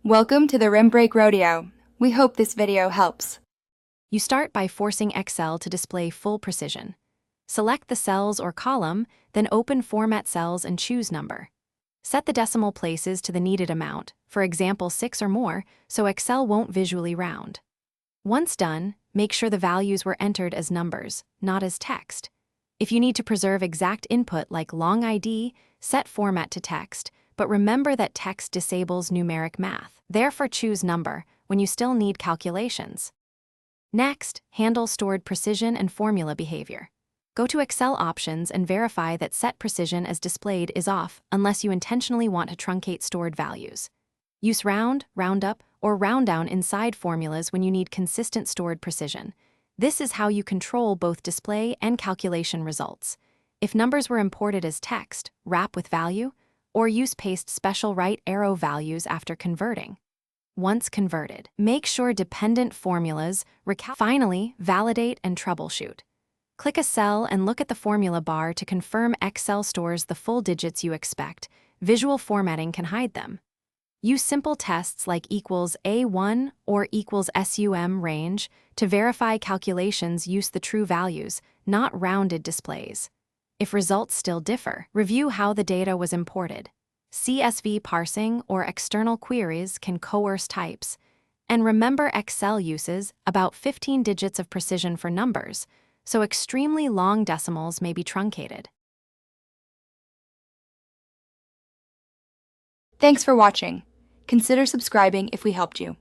Welcome to the Rim Break Rodeo. We hope this video helps. You start by forcing Excel to display full precision. Select the cells or column, then open Format Cells and choose Number. Set the decimal places to the needed amount, for example 6 or more, so Excel won't visually round. Once done, make sure the values were entered as numbers, not as text. If you need to preserve exact input like long ID, set Format to Text, but remember that text disables numeric math. Therefore choose Number when you still need calculations. Next, handle stored precision and formula behavior. Go to Excel options and verify that set precision as displayed is off unless you intentionally want to truncate stored values. Use round, round up, or round down inside formulas when you need consistent stored precision. This is how you control both display and calculation results. If numbers were imported as text, wrap with value, or use paste special right arrow values after converting. Once converted, make sure dependent formulas Finally, validate and troubleshoot. Click a cell and look at the formula bar to confirm Excel stores the full digits you expect. Visual formatting can hide them. Use simple tests like equals A1 or equals SUM range to verify calculations use the true values, not rounded displays. If results still differ, review how the data was imported. CSV parsing or external queries can coerce types. And remember Excel uses about 15 digits of precision for numbers, so extremely long decimals may be truncated. Thanks for watching. Consider subscribing if we helped you.